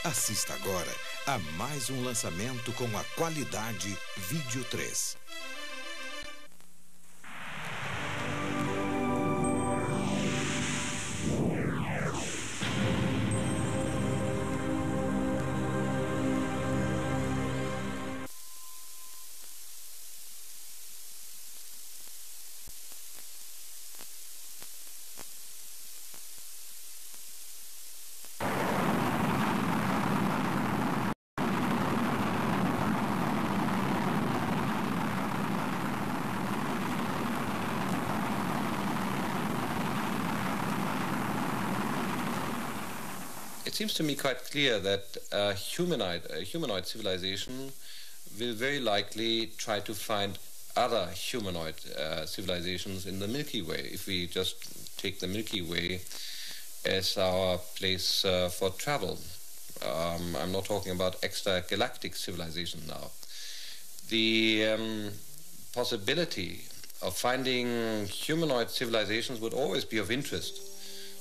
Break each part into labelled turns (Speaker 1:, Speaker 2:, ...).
Speaker 1: Assista agora a mais um lançamento com a qualidade Vídeo 3.
Speaker 2: It seems to me quite clear that a humanoid civilization will very likely try to find other humanoid civilizations in the Milky Way, if we just take the Milky Way as our place for travel. I'm not talking about extragalactic civilization now. The possibility of finding humanoid civilizations would always be of interest.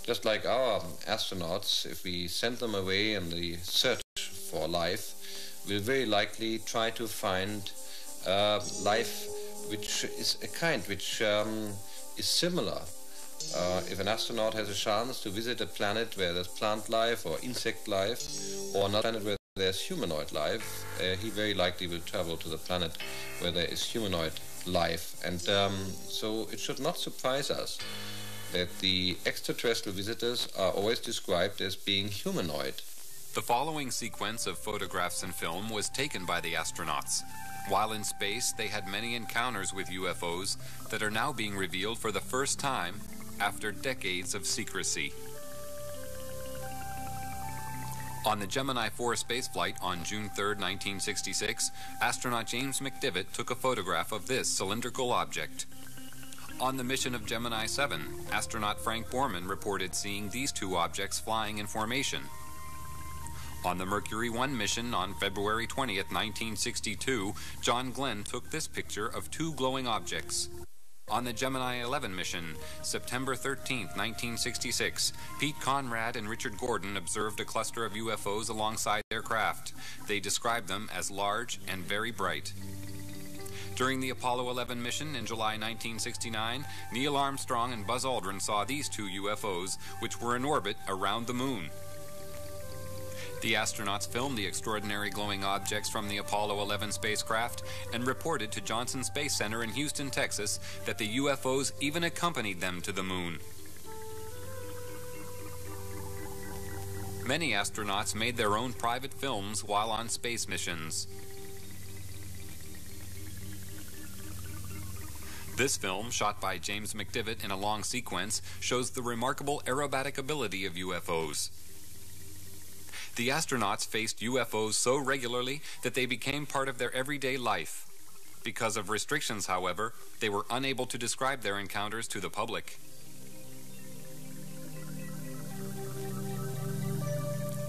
Speaker 2: Just like our astronauts, if we send them away in the search for life, will very likely try to find life which is a kind which is similar. If an astronaut has a chance to visit a planet where there's plant life or insect life, or another planet where there's humanoid life, he very likely will travel to the planet where there is humanoid life. And so it should not surprise us that the extraterrestrial visitors are always described as being humanoid.
Speaker 3: The following sequence of photographs and film was taken by the astronauts. While in space, they had many encounters with UFOs that are now being revealed for the first time after decades of secrecy. On the Gemini 4 spaceflight on June 3, 1966, astronaut James McDivitt took a photograph of this cylindrical object. On the mission of Gemini 7, astronaut Frank Borman reported seeing these two objects flying in formation. On the Mercury 1 mission on February 20, 1962, John Glenn took this picture of two glowing objects. On the Gemini 11 mission, September 13, 1966, Pete Conrad and Richard Gordon observed a cluster of UFOs alongside their craft. They described them as large and very bright. During the Apollo 11 mission in July 1969, Neil Armstrong and Buzz Aldrin saw these two UFOs, which were in orbit around the moon. The astronauts filmed the extraordinary glowing objects from the Apollo 11 spacecraft and reported to Johnson Space Center in Houston, Texas, that the UFOs even accompanied them to the moon. Many astronauts made their own private films while on space missions. This film, shot by James McDivitt in a long sequence, shows the remarkable aerobatic ability of UFOs. The astronauts faced UFOs so regularly that they became part of their everyday life. Because of restrictions, however, they were unable to describe their encounters to the public.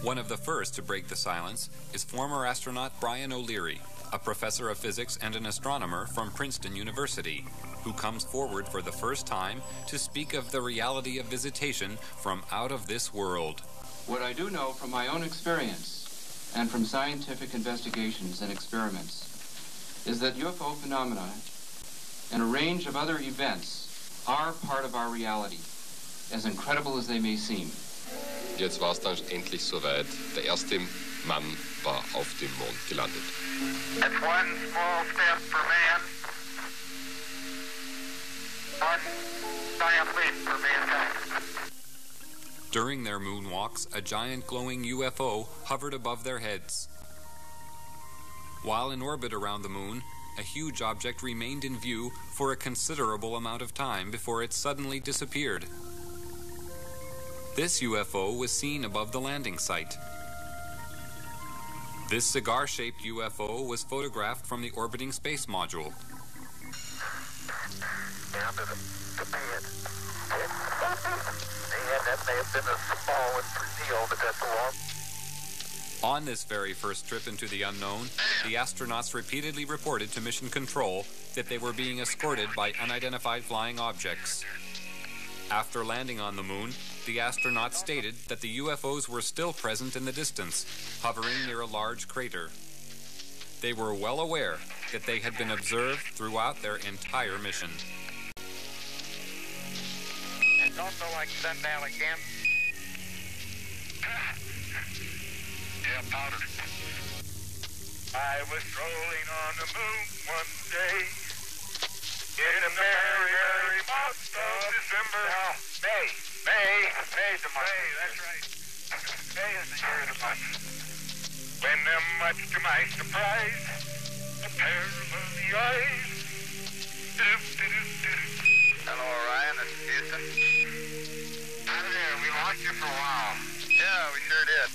Speaker 3: One of the first to break the silence is former astronaut Brian O'Leary, a professor of physics and an astronomer from Princeton University, who comes forward for the first time to speak of the reality of visitation from out of this world.
Speaker 4: What I do know from my own experience and from scientific investigations and experiments is that UFO phenomena and a range of other events are part of our reality, as incredible as they may seem.
Speaker 5: Jetzt war es dann endlich soweit. Der erste Mann war auf dem Mond gelandet.
Speaker 6: That's one small step for man, one giant leap for mankind.
Speaker 3: During their moonwalks, a giant glowing UFO hovered above their heads. While in orbit around the moon, a huge object remained in view for a considerable amount of time before it suddenly disappeared. This UFO was seen above the landing site. This cigar-shaped UFO was photographed from the orbiting space module.
Speaker 6: Down to the bed. And that may have been a small deal, but that's a long.
Speaker 3: On this very first trip into the unknown, the astronauts repeatedly reported to Mission Control that they were being escorted by unidentified flying objects.
Speaker 6: Down to the bed. And that may have been a small deal, but that's a long. On this very first trip into the unknown, the astronauts repeatedly reported to Mission Control that they were being escorted by unidentified flying objects. On this very first trip into the unknown, the astronauts repeatedly reported to Mission Control that they were being escorted by unidentified flying objects.
Speaker 3: After landing on the moon, the astronauts stated that the UFOs were still present in the distance, hovering near a large crater. They were well aware that they had been observed throughout their entire mission.
Speaker 6: It's also like sundown again. Yeah, powder. I was strolling on the moon one day in a merry, merry month of December. No, May's the month. May, that's right. May is the year of the month. When, much to my surprise, a pair of lovely eyes. Hello, Ryan. This is Houston. Hi there. We lost you for a while. Yeah, we sure did.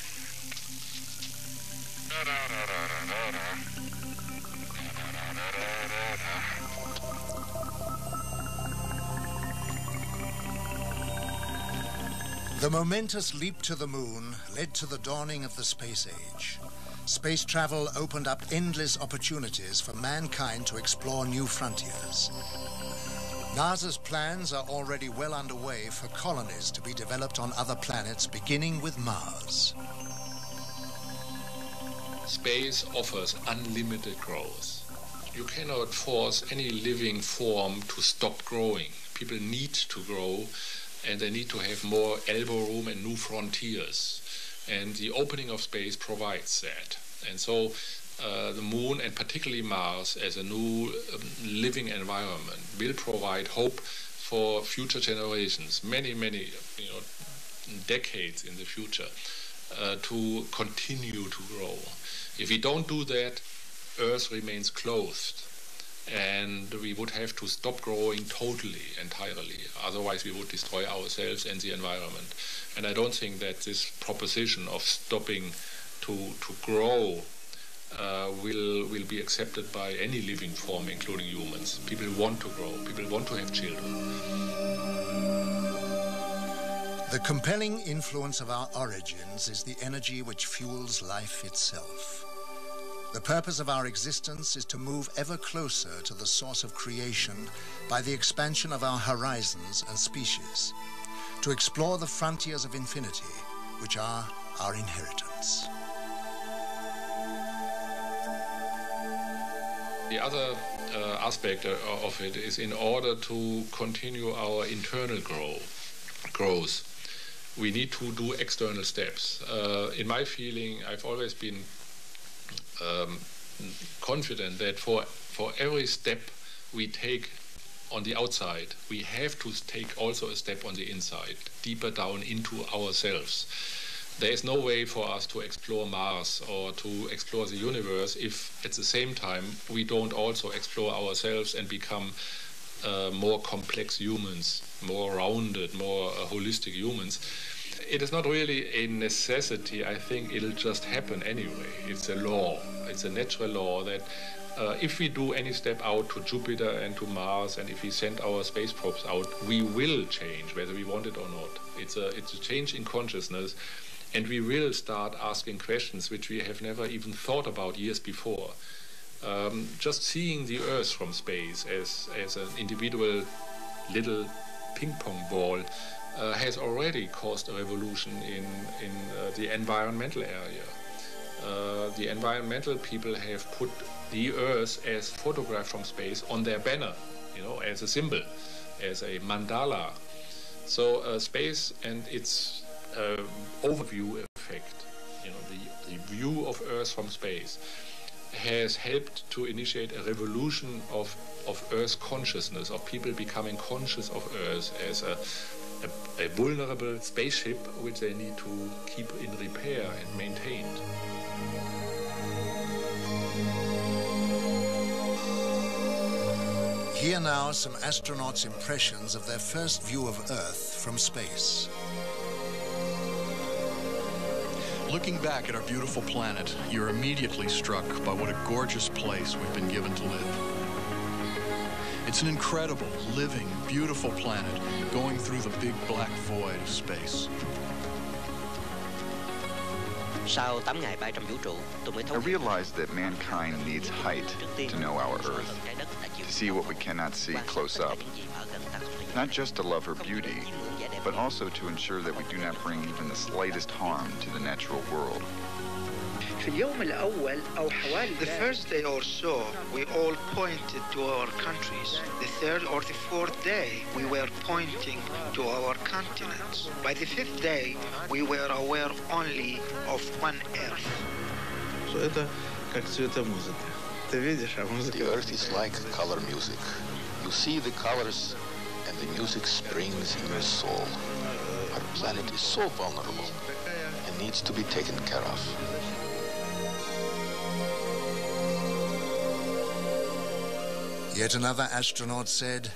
Speaker 7: The momentous leap to the moon led to the dawning of the space age. Space travel opened up endless opportunities for mankind to explore new frontiers. NASA's plans are already well underway for colonies to be developed on other planets, beginning with Mars.
Speaker 8: Space offers unlimited growth. You cannot force any living form to stop growing. People need to grow, and they need to have more elbow room and new frontiers. And the opening of space provides that. And so the moon, and particularly Mars, as a new living environment, will provide hope for future generations, many decades in the future, to continue to grow. If we don't do that, Earth remains closed, and we would have to stop growing totally, entirely. Otherwise, we would destroy ourselves and the environment. And I don't think that this proposition of stopping to grow will be accepted by any living form, including humans. People want to grow. People want to have children.
Speaker 7: The compelling influence of our origins is the energy which fuels life itself. The purpose of our existence is to move ever closer to the source of creation by the expansion of our horizons and species, to explore the frontiers of infinity, which are our inheritance.
Speaker 8: The other aspect of it is, in order to continue our internal growth, we need to do external steps. In my feeling, I've always been confident that for every step we take on the outside, we have to take also a step on the inside, deeper down into ourselves. There is no way for us to explore Mars or to explore the universe if at the same time we don't also explore ourselves and become more complex humans, more rounded, more holistic humans. It is not really a necessity. I think it'll just happen anyway. It's a law. It's a natural law that if we do any step out to Jupiter and to Mars, and if we send our space probes out, we will change, whether we want it or not. It's a change in consciousness, and we will start asking questions which we have never even thought about years before. Just seeing the Earth from space as an individual little ping-pong ball has already caused a revolution in the environmental area. The environmental people have put the Earth as photographed from space on their banner, as a symbol, as a mandala. So space and its overview effect, the view of Earth from space, has helped to initiate a revolution of Earth consciousness, of people becoming conscious of Earth as a vulnerable spaceship which they need to keep in repair and maintained.
Speaker 7: Here now some astronauts' impressions of their first view of Earth from space.
Speaker 9: Looking back at our beautiful planet, you're immediately struck by what a gorgeous place we've been given to live. It's an incredible, living, beautiful planet going through the big black void of space.
Speaker 10: Sau 8 ngày bay trong vũ trụ, tôi mới
Speaker 11: I
Speaker 10: thấu hiểu
Speaker 11: realized that mankind needs height to know our Earth, to see what we cannot see close up. Not just to love her beauty, but also to ensure that we do not bring even the slightest harm to the natural world.
Speaker 12: The first day or so, we all pointed to our countries. The third or the fourth day, we were pointing to our continents. By the fifth day, we were aware only of one Earth.
Speaker 13: The Earth is like color music. You see the colors and the music springs in your soul. Our planet is so vulnerable and needs to be taken care of.
Speaker 7: Yet another astronaut said,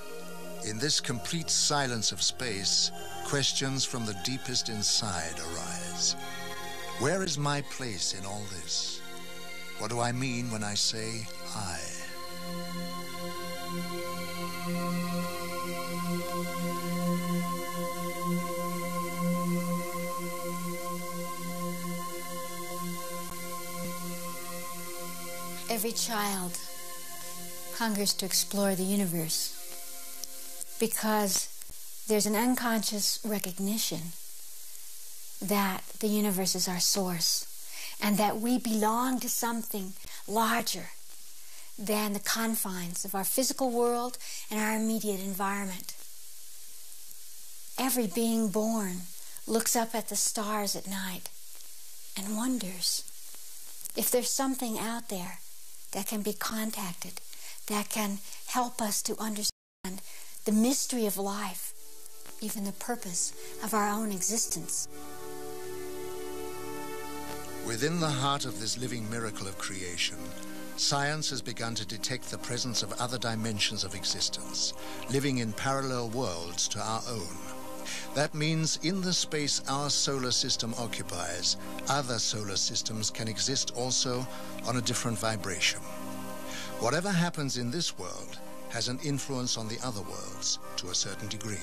Speaker 7: "In this complete silence of space, questions from the deepest inside arise. Where is my place in all this? What do I mean when I say I?"
Speaker 14: Every child hungers to explore the universe because there's an unconscious recognition that the universe is our source and that we belong to something larger than the confines of our physical world and our immediate environment. Every being born looks up at the stars at night and wonders if there's something out there that can be contacted, that can help us to understand the mystery of life, even the purpose of our own existence.
Speaker 7: Within the heart of this living miracle of creation, science has begun to detect the presence of other dimensions of existence, living in parallel worlds to our own. That means in the space our solar system occupies, other solar systems can exist also on a different vibration. Whatever happens in this world has an influence on the other worlds to a certain degree.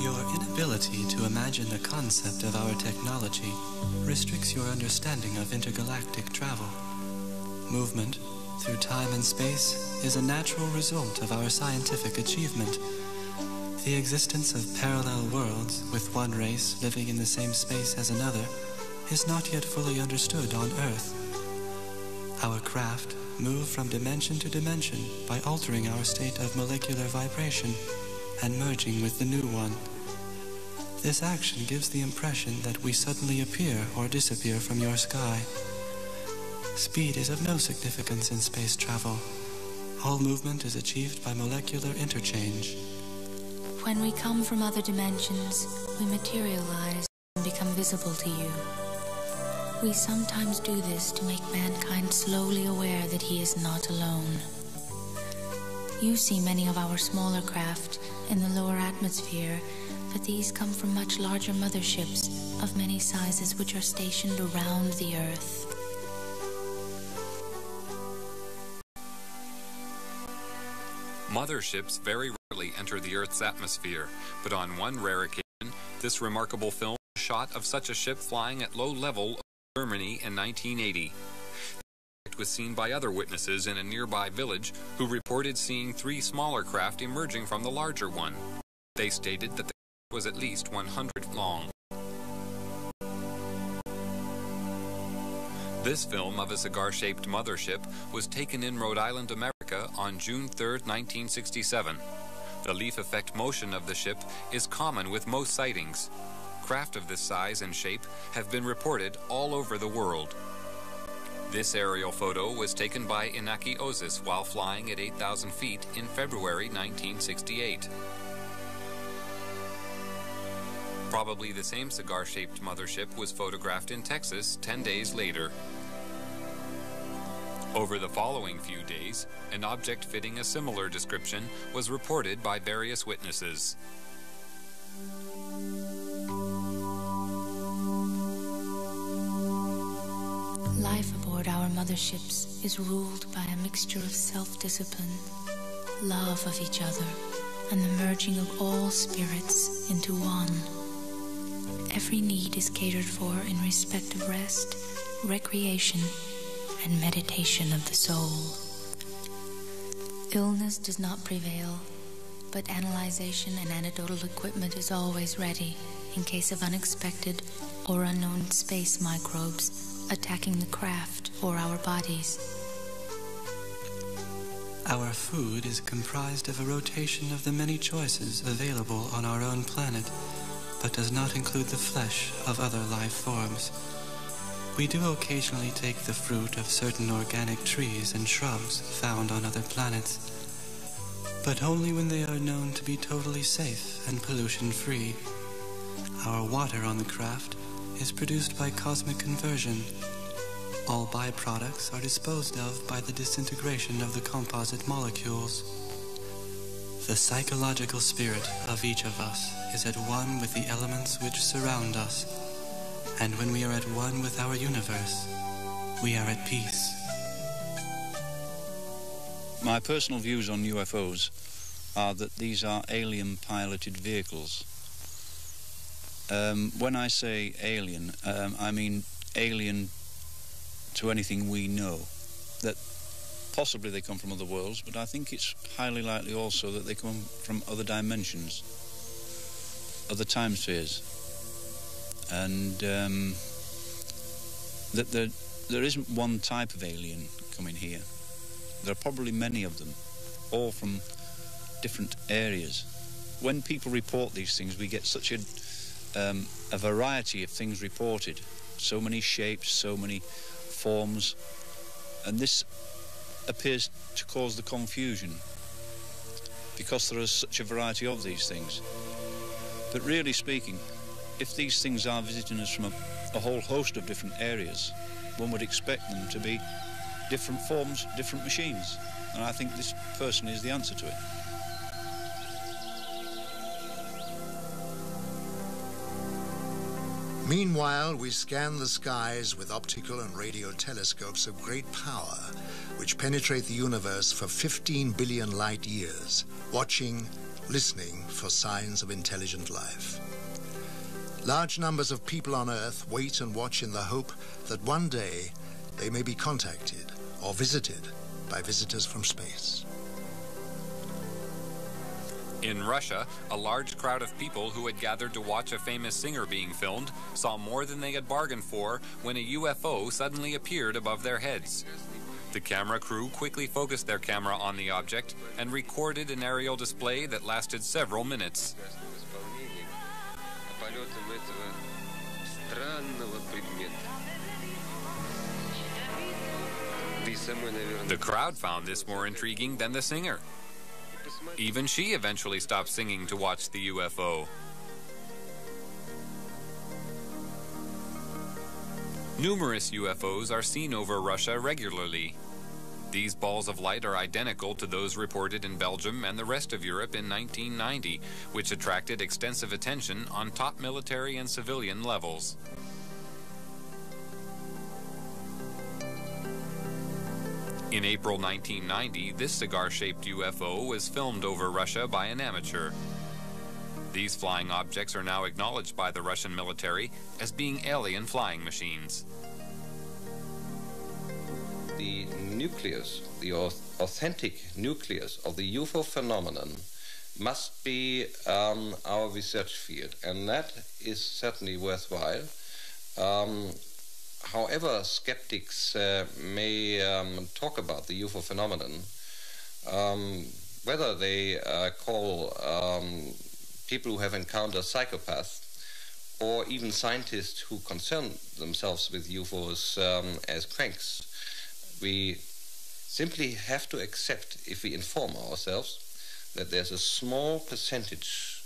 Speaker 15: Your inability to imagine the concept of our technology restricts your understanding of intergalactic travel. Movement through time and space is a natural result of our scientific achievement. The existence of parallel worlds with one race living in the same space as another is not yet fully understood on Earth. Our craft move from dimension to dimension by altering our state of molecular vibration and merging with the new one. This action gives the impression that we suddenly appear or disappear from your sky. Speed is of no significance in space travel. All movement is achieved by molecular interchange.
Speaker 16: When we come from other dimensions, we materialize and become visible to you. We sometimes do this to make mankind slowly aware that he is not alone. You see many of our smaller craft in the lower atmosphere, but these come from much larger motherships of many sizes which are stationed around the Earth.
Speaker 3: Motherships very rarely enter the Earth's atmosphere, but on one rare occasion, this remarkable film was shot of such a ship flying at low level over Germany in 1980. It was seen by other witnesses in a nearby village who reported seeing 3 smaller craft emerging from the larger one. They stated that the craft was at least 100 long. This film of a cigar-shaped mothership was taken in Rhode Island, America on June 3, 1967. The leaf effect motion of the ship is common with most sightings. Craft of this size and shape have been reported all over the world. This aerial photo was taken by Inaki Ozis while flying at 8,000 feet in February 1968. Probably the same cigar-shaped mothership was photographed in Texas 10 days later. Over the following few days, an object fitting a similar description was reported by various witnesses.
Speaker 16: Life aboard our motherships is ruled by a mixture of self-discipline, love of each other, and the merging of all spirits into one. Every need is catered for in respect of rest, recreation, and meditation of the soul. Illness does not prevail, but analyzation and anecdotal equipment is always ready in case of unexpected or unknown space microbes attacking the craft or our bodies.
Speaker 15: Our food is comprised of a rotation of the many choices available on our own planet, but does not include the flesh of other life forms. We do occasionally take the fruit of certain organic trees and shrubs found on other planets, but only when they are known to be totally safe and pollution-free. Our water on the craft is produced by cosmic conversion. All byproducts are disposed of by the disintegration of the composite molecules. The psychological spirit of each of us is at one with the elements which surround us, and when we are at one with our universe, we are at peace.
Speaker 17: My personal views on UFOs are that these are alien-piloted vehicles. When I say alien, I mean alien to anything we know. That possibly they come from other worlds, but I think it's highly likely also that they come from other dimensions, other time spheres, and that there isn't one type of alien coming here. There are probably many of them, all from different areas. When people report these things, we get such a variety of things reported, so many shapes, so many forms, and this appears to cause the confusion because there is such a variety of these things. But really speaking, if these things are visiting us from a whole host of different areas, one would expect them to be different forms, different machines, and I think this person is the answer to it.
Speaker 7: Meanwhile, we scan the skies with optical and radio telescopes of great power, which penetrate the universe for 15 billion light years, watching, listening for signs of intelligent life. Large numbers of people on Earth wait and watch in the hope that one day they may be contacted or visited by visitors from space.
Speaker 3: In Russia, a large crowd of people who had gathered to watch a famous singer being filmed saw more than they had bargained for when a UFO suddenly appeared above their heads. The camera crew quickly focused their camera on the object and recorded an aerial display that lasted several minutes. The crowd found this more intriguing than the singer. Even she eventually stopped singing to watch the UFO. Numerous UFOs are seen over Russia regularly. These balls of light are identical to those reported in Belgium and the rest of Europe in 1990, which attracted extensive attention on top military and civilian levels. In April 1990, this cigar-shaped UFO was filmed over Russia by an amateur. These flying objects are now acknowledged by the Russian military as being alien flying machines.
Speaker 2: The nucleus, the authentic nucleus of the UFO phenomenon must be our research field, and that is certainly worthwhile. However, skeptics may talk about the UFO phenomenon, whether they call people who have encountered psychopaths or even scientists who concern themselves with UFOs as cranks, we simply have to accept, if we inform ourselves, that there's a small percentage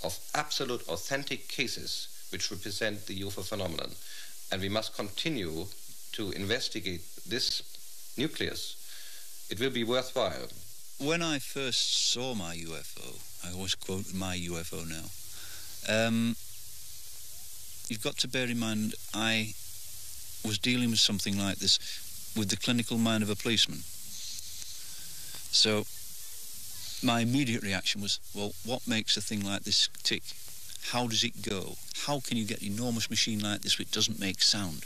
Speaker 2: of absolute authentic cases which represent the UFO phenomenon. And we must continue to investigate this nucleus. It will be worthwhile.
Speaker 17: When I first saw my UFO, I always quote my UFO now, you've got to bear in mind I was dealing with something like this with the clinical mind of a policeman. So my immediate reaction was, well, what makes a thing like this tick? How does it go? How can you get an enormous machine like this which doesn't make sound?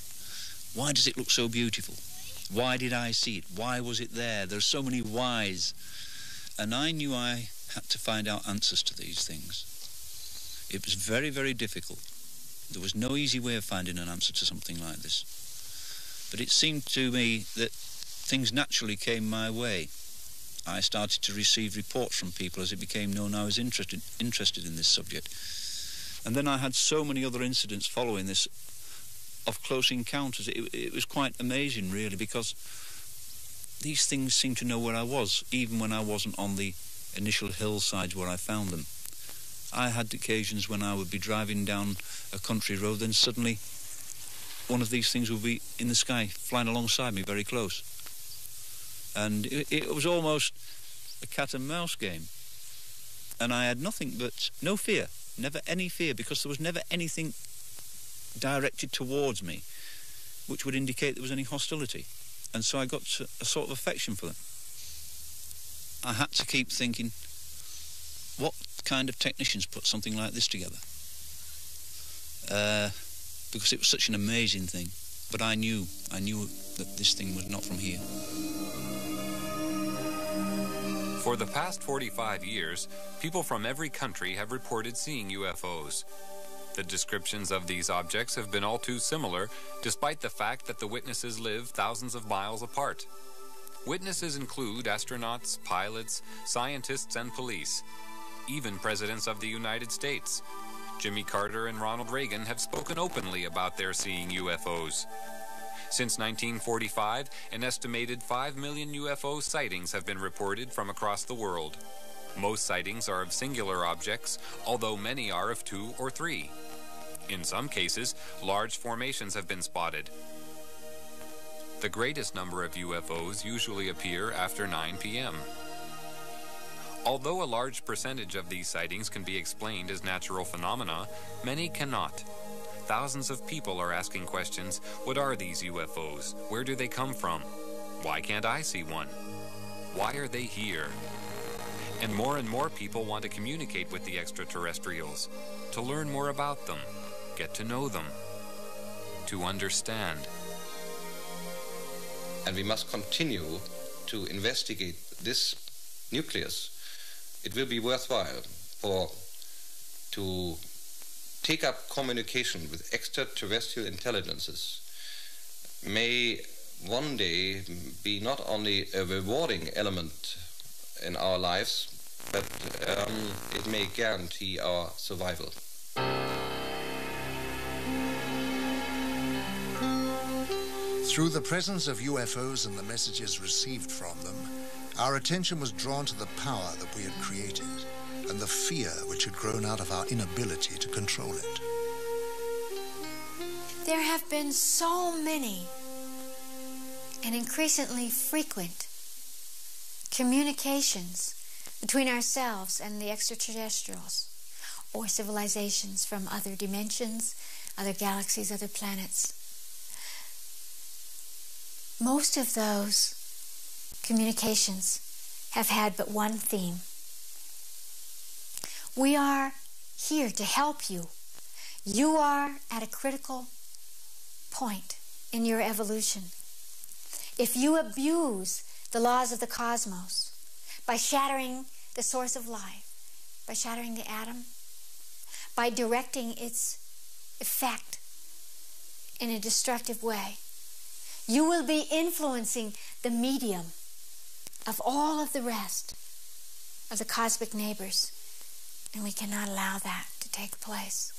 Speaker 17: Why does it look so beautiful? Why did I see it? Why was it there? There's so many whys. And I knew I had to find out answers to these things. It was very, very difficult. There was no easy way of finding an answer to something like this. But it seemed to me that things naturally came my way. I started to receive reports from people as it became known I was interested in this subject. And then I had so many other incidents following this of close encounters. It was quite amazing, really, because these things seemed to know where I was, even when I wasn't on the initial hillsides where I found them. I had occasions when I would be driving down a country road, then suddenly one of these things would be in the sky, flying alongside me very close. And it was almost a cat and mouse game. And I had nothing but no fear, never any fear, because there was never anything directed towards me which would indicate there was any hostility. And so I got a sort of affection for them. I had to keep thinking, what kind of technicians put something like this together? Because it was such an amazing thing. But I knew that this thing was not from here.
Speaker 3: For the past 45 years, people from every country have reported seeing UFOs. The descriptions of these objects have been all too similar, despite the fact that the witnesses live thousands of miles apart. Witnesses include astronauts, pilots, scientists, and police. Even presidents of the United States. Jimmy Carter and Ronald Reagan have spoken openly about their seeing UFOs. Since 1945, an estimated 5 million UFO sightings have been reported from across the world. Most sightings are of singular objects, although many are of 2 or 3. In some cases, large formations have been spotted. The greatest number of UFOs usually appear after 9 p.m. Although a large percentage of these sightings can be explained as natural phenomena, many cannot. Thousands of people are asking questions. What are these UFOs? Where do they come from? Why can't I see one? Why are they here? And more people want to communicate with the extraterrestrials, to learn more about them, get to know them, to understand.
Speaker 2: And we must continue to investigate this nucleus. It will be worthwhile to take up communication with extraterrestrial intelligences. May one day be not only a rewarding element in our lives, but it may guarantee our survival.
Speaker 7: Through the presence of UFOs and the messages received from them, our attention was drawn to the power that we had created and the fear which had grown out of our inability to control it.
Speaker 14: There have been so many and increasingly frequent communications between ourselves and the extraterrestrials or civilizations from other dimensions, other galaxies, other planets. Most of those communications have had but one theme. We are here to help you. You are at a critical point in your evolution. If you abuse the laws of the cosmos by shattering the source of life, by shattering the atom, by directing its effect in a destructive way, you will be influencing the medium of all of the rest of the cosmic neighbors, and we cannot allow that to take place.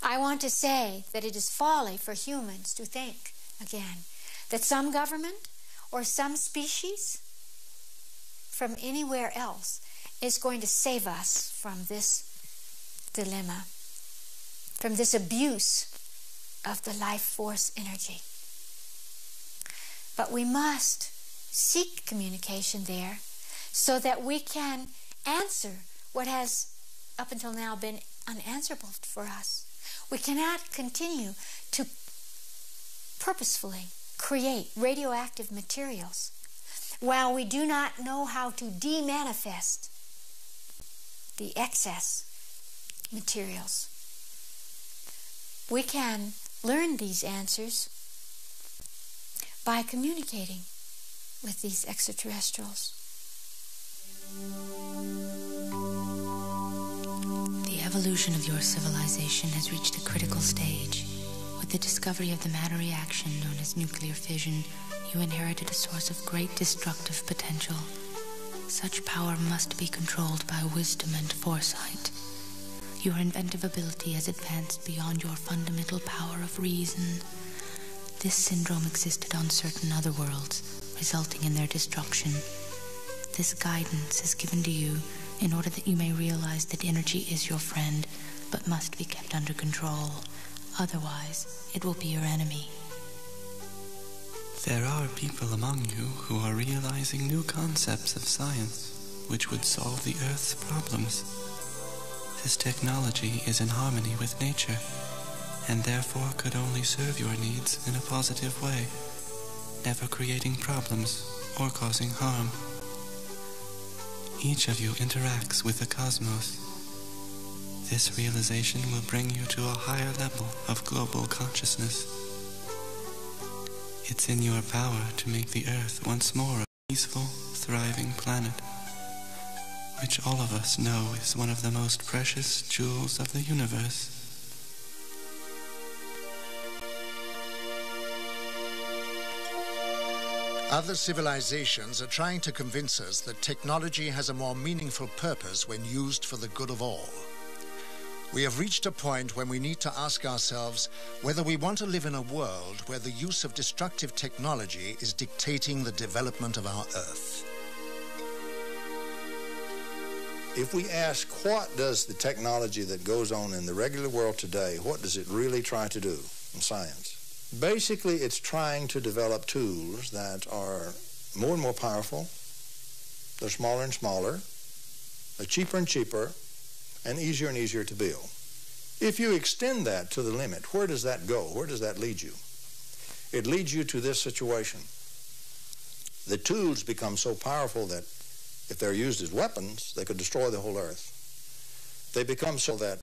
Speaker 14: I want to say that it is folly for humans to think, again, that some government or some species from anywhere else is going to save us from this dilemma, from this abuse of the life force energy. But we must seek communication there so that we can answer what has up until now been unanswerable for us. We cannot continue to purposefully create radioactive materials while we do not know how to de-manifest the excess materials, we can learn these answers by communicating with these extraterrestrials.
Speaker 16: The evolution of your civilization has reached a critical stage. With the discovery of the matter reaction known as nuclear fission, you inherited a source of great destructive potential. Such power must be controlled by wisdom and foresight. Your inventive ability has advanced beyond your fundamental power of reason. This syndrome existed on certain other worlds, resulting in their destruction. This guidance is given to you in order that you may realize that energy is your friend, but must be kept under control. Otherwise, it will be your enemy.
Speaker 15: There are people among you who are realizing new concepts of science which would solve the Earth's problems. This technology is in harmony with nature, and therefore could only serve your needs in a positive way, never creating problems or causing harm. Each of you interacts with the cosmos. This realization will bring you to a higher level of global consciousness. It's in your power to make the Earth once more a peaceful, thriving planet, which all of us know is one of the most precious jewels of the universe.
Speaker 7: Other civilizations are trying to convince us that technology has a more meaningful purpose when used for the good of all. We have reached a point when we need to ask ourselves whether we want to live in a world where the use of destructive technology is dictating the development of our Earth.
Speaker 18: If we ask, what does the technology that goes on in the regular world today, what does it really try to do in science? Basically, it's trying to develop tools that are more and more powerful, they're smaller and smaller, they're cheaper and cheaper, and easier to build. If you extend that to the limit, where does that go? Where does that lead you? It leads you to this situation. The tools become so powerful that if they're used as weapons, they could destroy the whole Earth. They become so that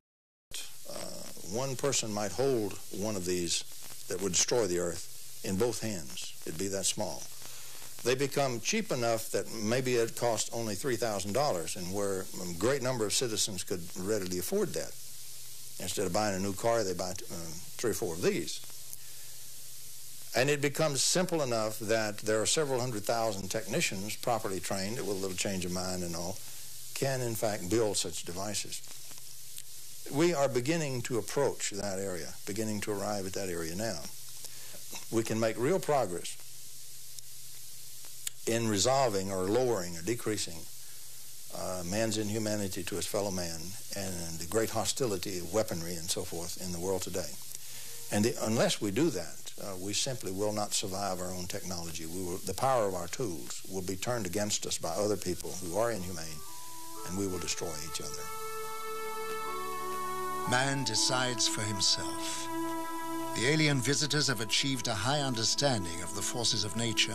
Speaker 18: one person might hold one of these that would destroy the Earth in both hands. It'd be that small. They become cheap enough that maybe it cost only $3,000, and where a great number of citizens could readily afford that. Instead of buying a new car, they buy 3 or 4 of these. And it becomes simple enough that there are several 100,000 technicians properly trained, with a little change of mind and all, can in fact build such devices. We are beginning to approach that area, beginning to arrive at that area now. We can make real progress in resolving or lowering or decreasing man's inhumanity to his fellow man and the great hostility of weaponry and so forth in the world today. And unless we do that, we simply will not survive our own technology. The power of our tools will be turned against us by other people who are inhumane, and we will destroy each other.
Speaker 7: Man decides for himself. The alien visitors have achieved a high understanding of the forces of nature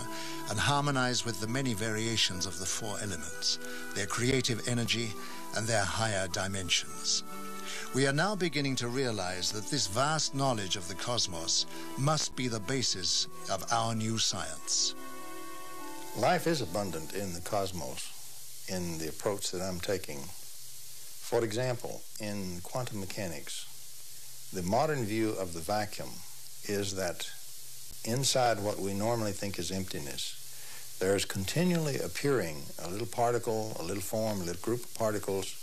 Speaker 7: and harmonize with the many variations of the 4 elements, their creative energy, and their higher dimensions. We are now beginning to realize that this vast knowledge of the cosmos must be the basis of our new science.
Speaker 18: Life is abundant in the cosmos in the approach that I'm taking. For example, in quantum mechanics, the modern view of the vacuum is that inside what we normally think is emptiness, there is continually appearing a little particle, a little form, a little group of particles,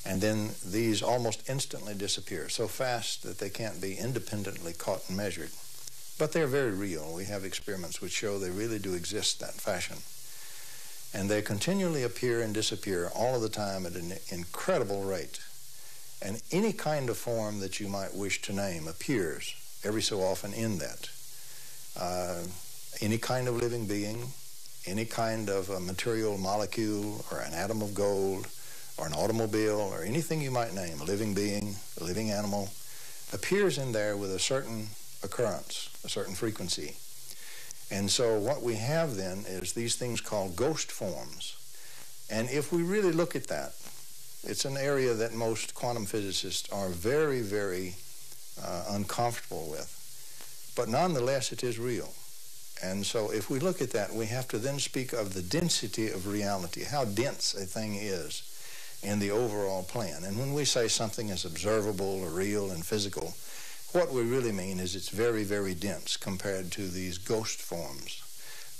Speaker 18: and then these almost instantly disappear, so fast that they can't be independently caught and measured. But they're very real. We have experiments which show they really do exist that fashion. And they continually appear and disappear all of the time at an incredible rate. And any kind of form that you might wish to name appears every so often in that. Any kind of living being, any kind of a material molecule or an atom of gold or an automobile or anything you might name, a living being, a living animal, appears in there with a certain occurrence, a certain frequency. And so what we have then is these things called ghost forms. And if we really look at that, it's an area that most quantum physicists are very, very uncomfortable with. But nonetheless, it is real. And so if we look at that, we have to then speak of the density of reality, how dense a thing is in the overall plan. And when we say something is observable or real and physical, what we really mean is it's very, very dense compared to these ghost forms.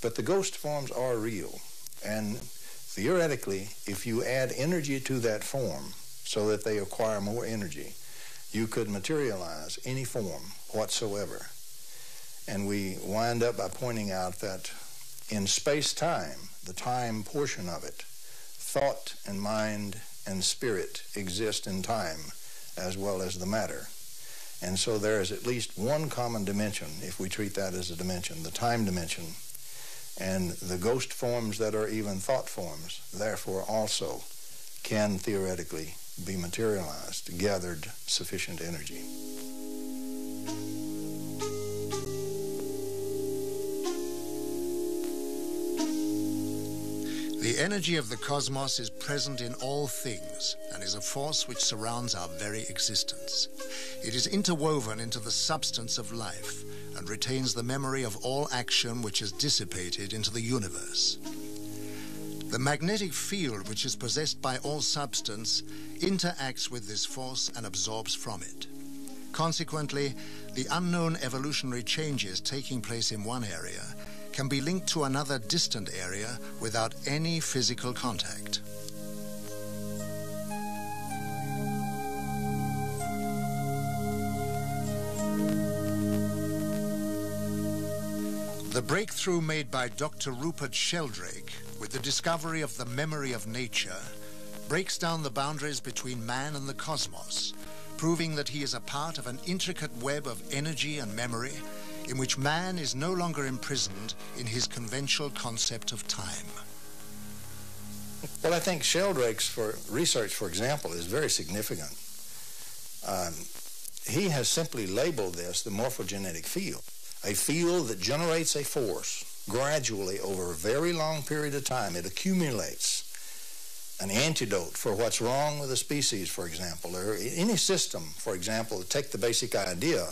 Speaker 18: But the ghost forms are real. And theoretically, if you add energy to that form so that they acquire more energy, you could materialize any form whatsoever. And we wind up by pointing out that in space-time, the time portion of it, thought and mind and spirit exist in time as well as the matter. And so there is at least one common dimension, if we treat that as a dimension, the time dimension. And the ghost forms that are even thought forms, therefore also can theoretically be materialized, gathered sufficient energy.
Speaker 7: The energy of the cosmos is present in all things and is a force which surrounds our very existence. It is interwoven into the substance of life and retains the memory of all action which is dissipated into the universe. The magnetic field which is possessed by all substance interacts with this force and absorbs from it. Consequently, the unknown evolutionary changes taking place in one area can be linked to another distant area without any physical contact. The breakthrough made by Dr. Rupert Sheldrake with the discovery of the memory of nature breaks down the boundaries between man and the cosmos, proving that he is a part of an intricate web of energy and memory in which man is no longer imprisoned in his conventional concept of time.
Speaker 18: Well, I think Sheldrake's research, for example, is very significant. He has simply labeled this the morphogenetic field, a field that generates a force gradually over a very long period of time. It accumulates an antidote for what's wrong with a species, for example, or any system, for example. Take the basic idea.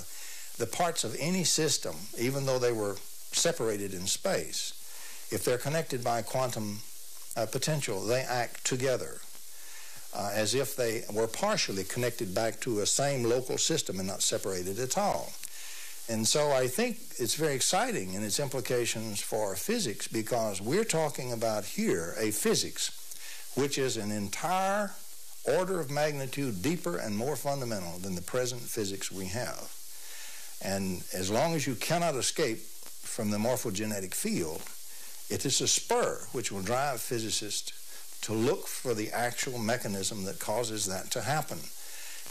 Speaker 18: The parts of any system, even though they were separated in space, if they're connected by quantum potential, they act together as if they were partially connected back to a same local system and not separated at all. And so I think it's very exciting in its implications for physics, because we're talking about here a physics which is an entire order of magnitude deeper and more fundamental than the present physics we have. And as long as you cannot escape from the morphogenetic field, it is a spur which will drive physicists to look for the actual mechanism that causes that to happen.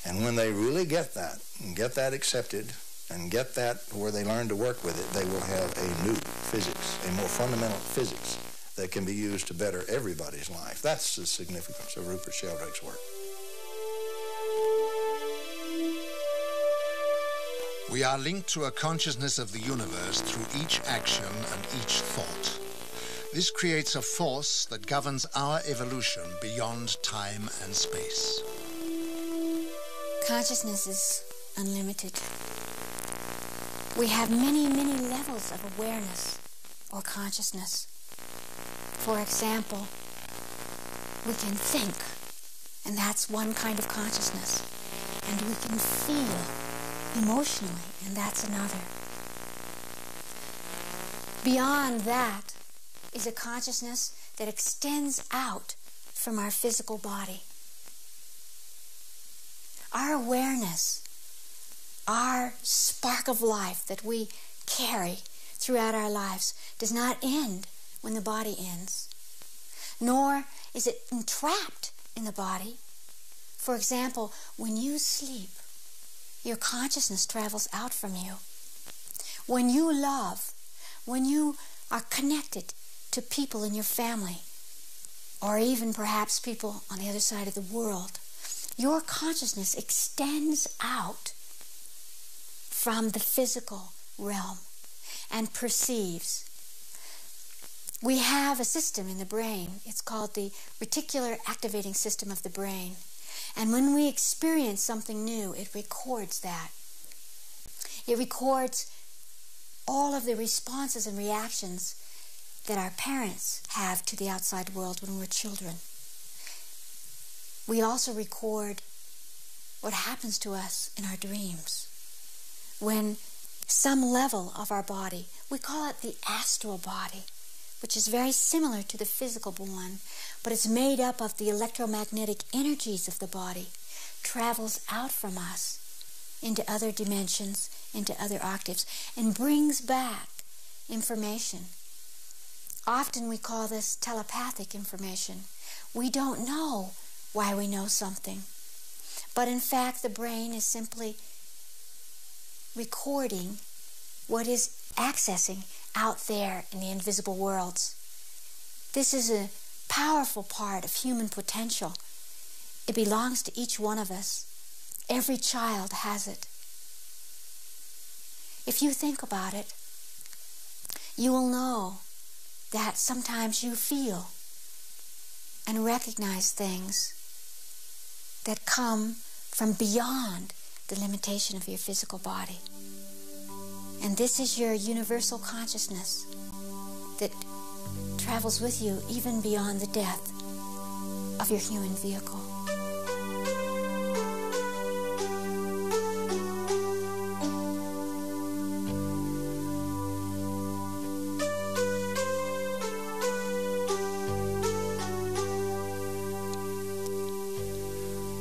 Speaker 18: And when they really get that, and get that accepted, and get that where they learn to work with it, they will have a new physics, a more fundamental physics that can be used to better everybody's life. That's the significance of Rupert Sheldrake's work.
Speaker 7: We are linked to a consciousness of the universe through each action and each thought. This creates a force that governs our evolution beyond time and space.
Speaker 14: Consciousness is unlimited. We have many, many levels of awareness or consciousness. For example, we can think, and that's one kind of consciousness. And we can feel emotionally, and that's another. Beyond that is a consciousness that extends out from our physical body. Our awareness, our spark of life that we carry throughout our lives does not end when the body ends, nor is it entrapped in the body. For example, when you sleep, your consciousness travels out from you. When you love, when you are connected to people in your family, or even perhaps people on the other side of the world, your consciousness extends out from the physical realm and perceives We have a system in the brain. It's called the reticular activating system of the brain. And when we experience something new, it records that. It records all of the responses and reactions that our parents have to the outside world when we're children. We also record what happens to us in our dreams. When some level of our body, we call it the astral body, which is very similar to the physical one, but it's made up of the electromagnetic energies of the body, travels out from us into other dimensions, into other octaves, and brings back information. Often we call this telepathic information. We don't know why we know something, but in fact the brain is simply recording what is accessing out there in the invisible worlds. This is a powerful part of human potential. It belongs to each one of us. Every child has it. If you think about it, you will know that sometimes you feel and recognize things that come from beyond the limitation of your physical body. And this is your universal consciousness that travels with you even beyond the death of your human vehicle.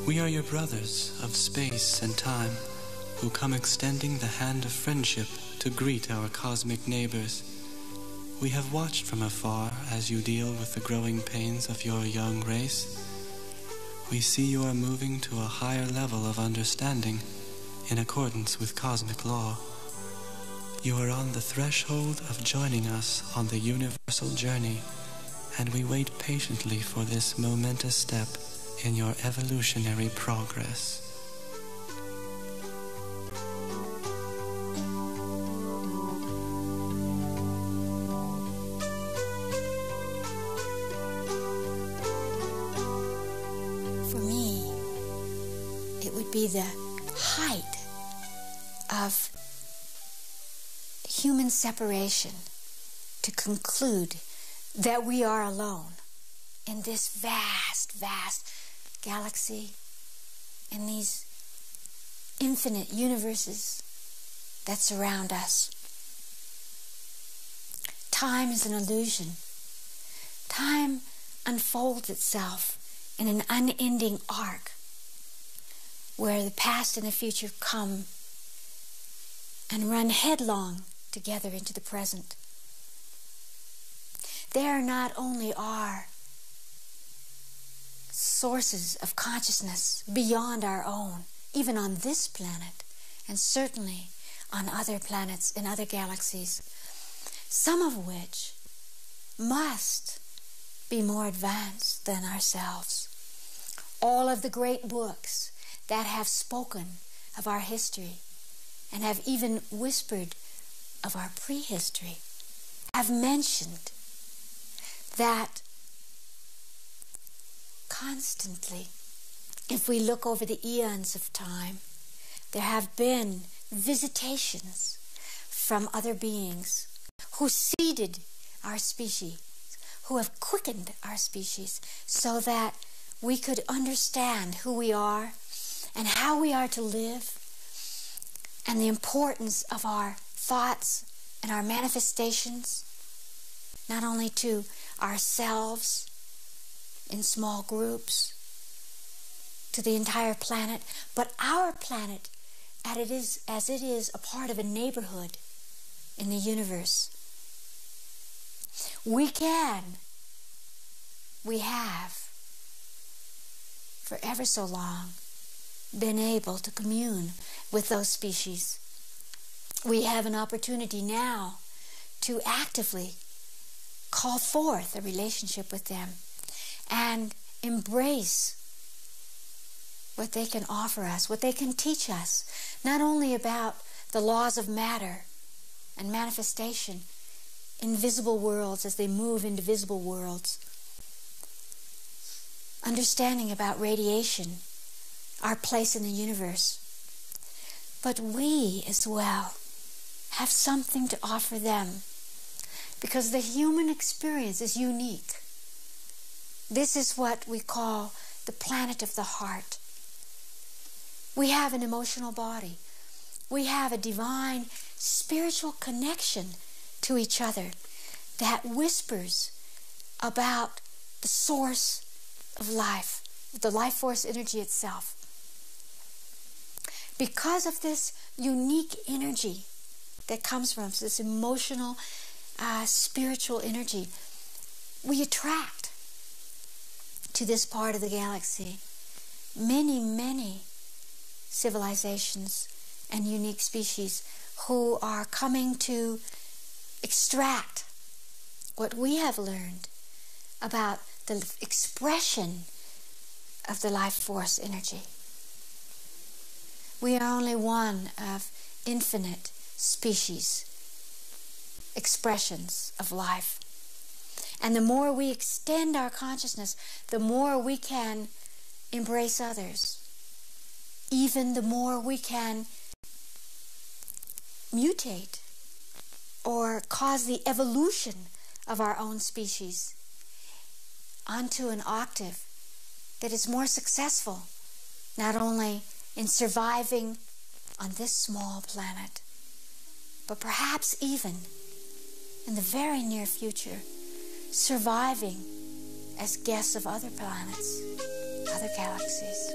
Speaker 15: We are your brothers of space and time, who come extending the hand of friendship to greet our cosmic neighbors. We have watched from afar as you deal with the growing pains of your young race. We see you are moving to a higher level of understanding in accordance with cosmic law. You are on the threshold of joining us on the universal journey, and we wait patiently for this momentous step in your evolutionary progress.
Speaker 14: For me, it would be the height of human separation to conclude that we are alone in this vast, vast galaxy, in these infinite universes that surround us. Time is an illusion. Time unfolds itself in an unending arc where the past and the future come and run headlong together into the present. There not only are sources of consciousness beyond our own, even on this planet, and certainly on other planets in other galaxies, some of which must be more advanced than ourselves. All of the great books that have spoken of our history and have even whispered of our prehistory have mentioned that constantly, if we look over the eons of time, there have been visitations from other beings who seeded our species, who have quickened our species so that we could understand who we are and how we are to live, and the importance of our thoughts and our manifestations, not only to ourselves in small groups, to the entire planet, but our planet as it is a part of a neighborhood in the universe. We have, for ever so long, been able to commune with those species. We have an opportunity now to actively call forth a relationship with them and embrace what they can offer us, what they can teach us, not only about the laws of matter and manifestation, invisible worlds as they move into visible worlds. Understanding about radiation, our place in the universe. But we as well have something to offer them, because the human experience is unique. This is what we call the planet of the heart. We have an emotional body. We have a divine spiritual connection to each other that whispers about the source of life, the life force energy itself. Because of this unique energy that comes from us, this emotional, spiritual energy, we attract to this part of the galaxy many, many civilizations and unique species who are coming to extract what we have learned about the expression of the life force energy. We are only one of infinite species, expressions of life. And the more we extend our consciousness, the more we can embrace others. Even the more we can mutate or cause the evolution of our own species onto an octave that is more successful, not only in surviving on this small planet, but perhaps even in the very near future, surviving as guests of other planets, other galaxies.